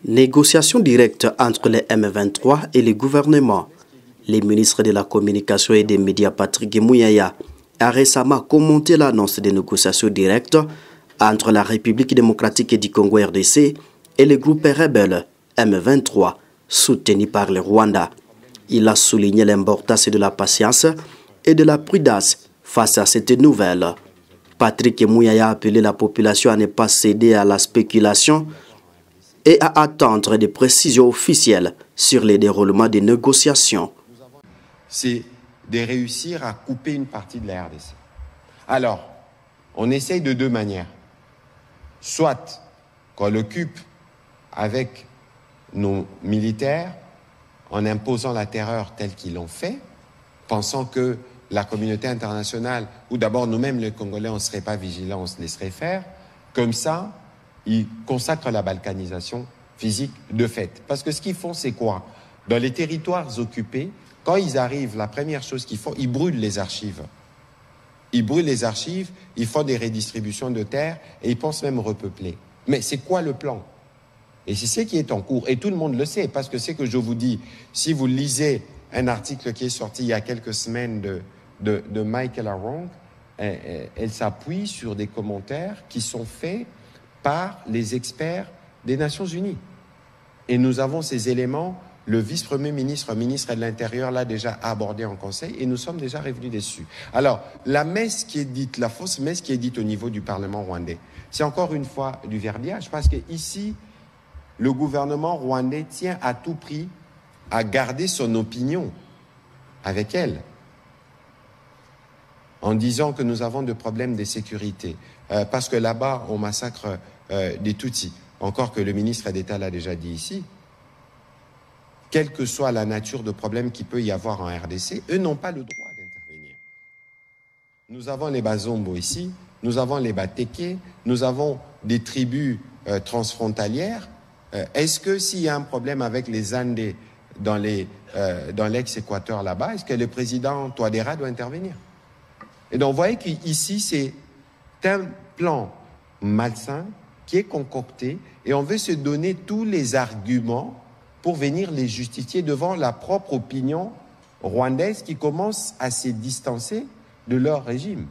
Négociation directe entre les M23 et le gouvernement. Le ministre de la Communication et des Médias, Patrick Mouyaya, a récemment commenté l'annonce des négociations directes entre la République démocratique du Congo RDC et le groupe rebelle M23, soutenu par le Rwanda. Il a souligné l'importance de la patience et de la prudence face à cette nouvelle. Patrick Mouyaya a appelé la population à ne pas céder à la spéculation et à attendre des précisions officielles sur les déroulements des négociations. C'est de réussir à couper une partie de la RDC. Alors, on essaye de deux manières. Soit qu'on l'occupe avec nos militaires en imposant la terreur telle qu'ils l'ont fait, pensant que la communauté internationale, ou d'abord nous-mêmes les Congolais, on ne serait pas vigilants, on se laisserait faire. Comme ça, ils consacrent la balkanisation physique de fait. Parce que ce qu'ils font, c'est quoi? Dans les territoires occupés, quand ils arrivent, la première chose qu'ils font, ils brûlent les archives. Ils brûlent les archives, ils font des redistributions de terres et ils pensent même repeupler. Mais c'est quoi le plan? Et c'est ce qui est en cours. Et tout le monde le sait, parce que c'est que je vous dis, si vous lisez un article qui est sorti il y a quelques semaines de Michael Arong, elle s'appuie sur des commentaires qui sont faits par les experts des Nations Unies. Et nous avons ces éléments, le vice-premier ministre, ministre de l'Intérieur l'a déjà abordé en conseil et nous sommes déjà revenus dessus. Alors, la messe qui est dite, la fausse messe qui est dite au niveau du Parlement rwandais, c'est encore une fois du verbiage, parce que ici, le gouvernement rwandais tient à tout prix à garder son opinion avec elle, en disant que nous avons des problèmes de sécurité, parce que là-bas, on massacre des Tutsis. Encore que le ministre d'État l'a déjà dit ici, quelle que soit la nature de problème qu'il peut y avoir en RDC, eux n'ont pas le droit d'intervenir. Nous avons les Bazombo ici, nous avons les Bateke, nous avons des tribus transfrontalières. Est-ce que s'il y a un problème avec les Andés dans l'ex-Équateur là-bas, est-ce que le président Touadéra doit intervenir? Et donc vous voyez qu'ici c'est un plan malsain qui est concocté et on veut se donner tous les arguments pour venir les justifier devant la propre opinion rwandaise qui commence à se distancer de leur régime.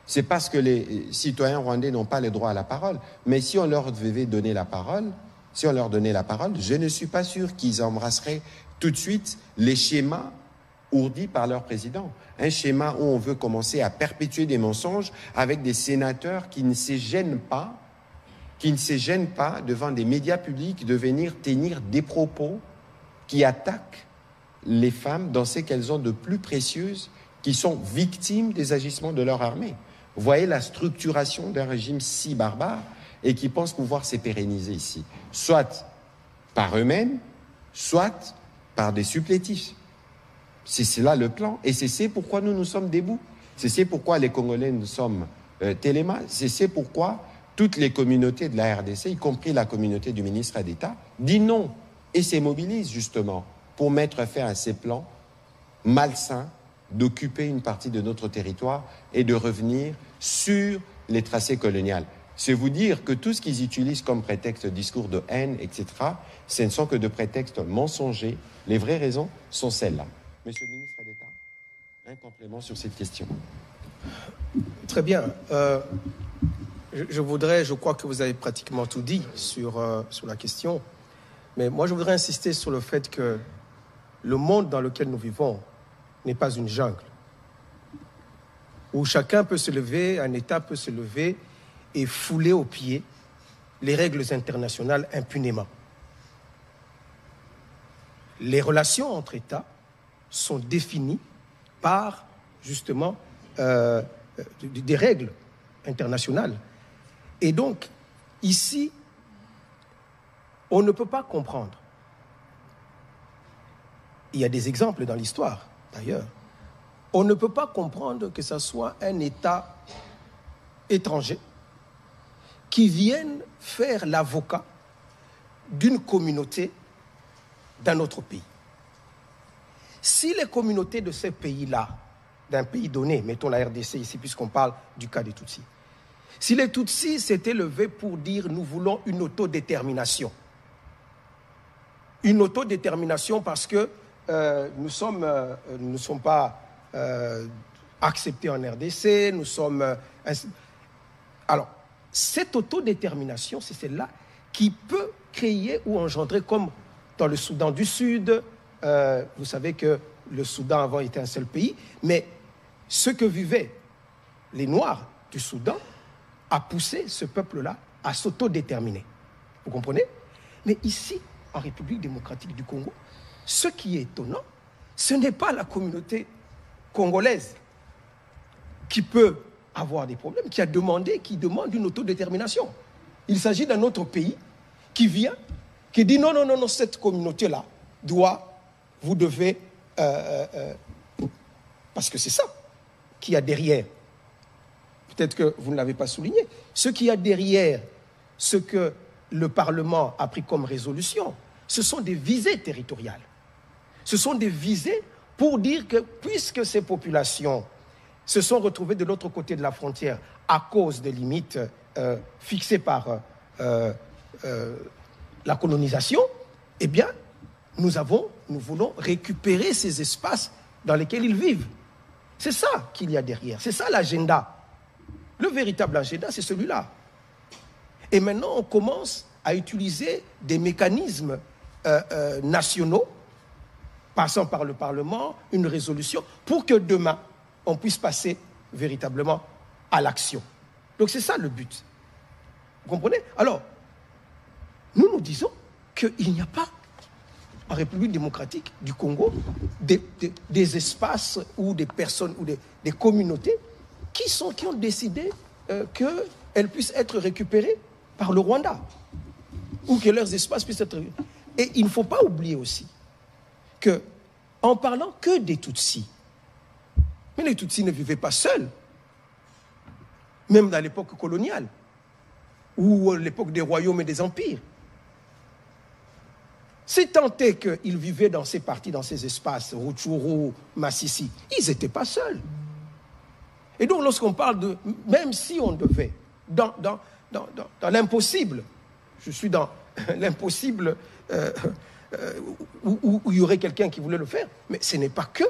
C'est parce que les citoyens rwandais n'ont pas le droit à la parole. Mais si on leur devait donner la parole, je ne suis pas sûr qu'ils embrasseraient tout de suite les schémas ourdis par leur président. Un schéma où on veut commencer à perpétuer des mensonges avec des sénateurs qui ne se gênent pas devant des médias publics de venir tenir des propos qui attaquent les femmes dans ce qu'elles ont de plus précieuses, qui sont victimes des agissements de leur armée. Vous voyez la structuration d'un régime si barbare et qui pense pouvoir se pérenniser ici, soit par eux-mêmes, soit par des supplétifs. C'est là le plan et c'est pourquoi nous sommes debout. C'est pourquoi les Congolais nous sommes télémas. C'est pourquoi toutes les communautés de la RDC, y compris la communauté du ministre d'État, dit non et se mobilise justement pour mettre fin à ces plans malsains d'occuper une partie de notre territoire et de revenir sur les tracés coloniaux. C'est vous dire que tout ce qu'ils utilisent comme prétexte, discours de haine, etc., ce ne sont que de prétextes mensongers. Les vraies raisons sont celles-là. Monsieur le ministre d'État, un complément sur cette question. Très bien. Je crois que vous avez pratiquement tout dit sur la question, mais moi je voudrais insister sur le fait que le monde dans lequel nous vivons n'est pas une jungle, où chacun peut se lever, un État peut se lever et fouler aux pieds les règles internationales impunément. Les relations entre États sont définies par, justement, des règles internationales. Et donc, ici, on ne peut pas comprendre. Il y a des exemples dans l'histoire, d'ailleurs. On ne peut pas comprendre que ce soit un État étranger qui vienne faire l'avocat d'une communauté d'un autre pays. Si les communautés de ces pays-là, d'un pays donné, mettons la RDC ici, puisqu'on parle du cas des Tutsis, si les Tutsis s'étaient levés pour dire « nous voulons une autodétermination », une autodétermination parce que nous ne sommes pas acceptés en RDC, nous sommes... Alors, cette autodétermination, c'est celle-là qui peut créer ou engendrer, comme dans le Soudan du Sud, vous savez que le Soudan avant était un seul pays, mais ce que vivaient les Noirs du Soudan a poussé ce peuple-là à s'autodéterminer. Vous comprenez? Mais ici, en République démocratique du Congo, ce qui est étonnant, ce n'est pas la communauté congolaise qui peut avoir des problèmes, qui demande une autodétermination. Il s'agit d'un autre pays qui vient, qui dit non, non, non, non, cette communauté-là vous devez... parce que c'est ça qu'il y a derrière. Peut-être que vous ne l'avez pas souligné. Ce qu'il y a derrière, ce que le Parlement a pris comme résolution, ce sont des visées territoriales. Ce sont des visées pour dire que puisque ces populations se sont retrouvées de l'autre côté de la frontière à cause des limites fixées par la colonisation, eh bien, nous voulons récupérer ces espaces dans lesquels ils vivent. C'est ça qu'il y a derrière, c'est ça l'agenda. Le véritable agenda, c'est celui-là. Et maintenant, on commence à utiliser des mécanismes nationaux, passant par le Parlement, une résolution, pour que demain, on puisse passer véritablement à l'action. Donc c'est ça le but. Vous comprenez? Alors, nous disons qu'il n'y a pas, en République démocratique du Congo, des espaces ou des personnes ou des communautés qui ont décidé qu'elles puissent être récupérées par le Rwanda, ou que leurs espaces puissent être... Et il ne faut pas oublier aussi qu'en parlant que des Tutsis, mais les Tutsis ne vivaient pas seuls, même dans l'époque coloniale, ou l'époque des royaumes et des empires. Si tant est qu'ils vivaient dans ces parties, dans ces espaces, Rutshuru, Masisi, ils n'étaient pas seuls. Et donc, lorsqu'on parle de... Même si on devait, dans l'impossible, je suis dans l'impossible où il y aurait quelqu'un qui voulait le faire, mais ce n'est pas que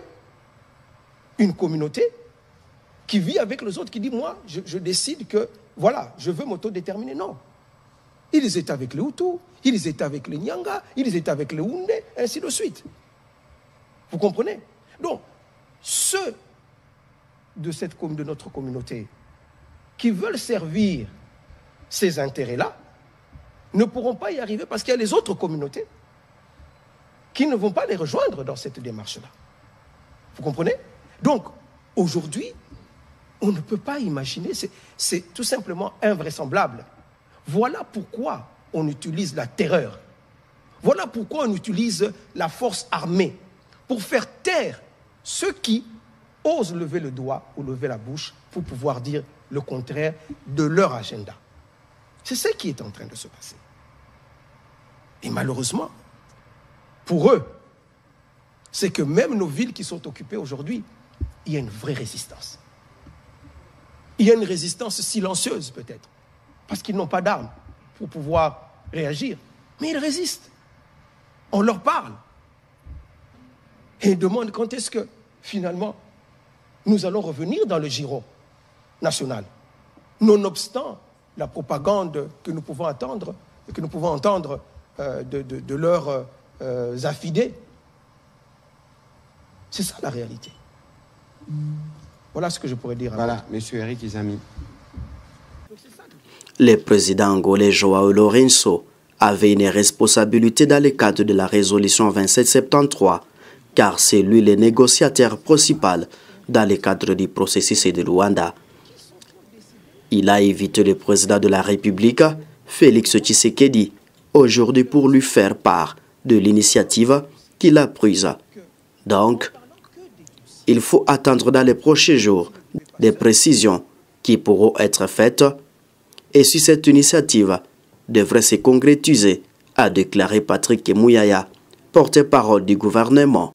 une communauté qui vit avec les autres, qui dit, moi, je décide que, voilà, je veux m'autodéterminer. Non. Ils étaient avec les Hutus, ils étaient avec les Nyanga, ils étaient avec les Houndé, ainsi de suite. Vous comprenez? Donc, ceux de notre communauté qui veulent servir ces intérêts-là ne pourront pas y arriver parce qu'il y a les autres communautés qui ne vont pas les rejoindre dans cette démarche-là. Vous comprenez? Donc, aujourd'hui, on ne peut pas imaginer, c'est tout simplement invraisemblable. Voilà pourquoi on utilise la terreur. Voilà pourquoi on utilise la force armée pour faire taire ceux qui osent lever le doigt ou lever la bouche pour pouvoir dire le contraire de leur agenda. C'est ce qui est en train de se passer. Et malheureusement, pour eux, c'est que même nos villes qui sont occupées aujourd'hui, il y a une vraie résistance. Il y a une résistance silencieuse peut-être, parce qu'ils n'ont pas d'armes pour pouvoir réagir. Mais ils résistent. On leur parle. Et ils demandent quand est-ce que, finalement, nous allons revenir dans le giron national. Nonobstant la propagande que nous pouvons entendre de leurs affidés. C'est ça la réalité. Voilà ce que je pourrais dire. Voilà, M. Eric Izami. Le président angolais Joao Lourenço avait une responsabilité dans le cadre de la résolution 2773, car c'est lui le négociateur principal dans le cadre du processus de Luanda. Il a invité le président de la République, Félix Tshisekedi, aujourd'hui pour lui faire part de l'initiative qu'il a prise. Donc, il faut attendre dans les prochains jours des précisions qui pourront être faites et si cette initiative devrait se concrétiser, a déclaré Patrick Muyaya, porte-parole du gouvernement.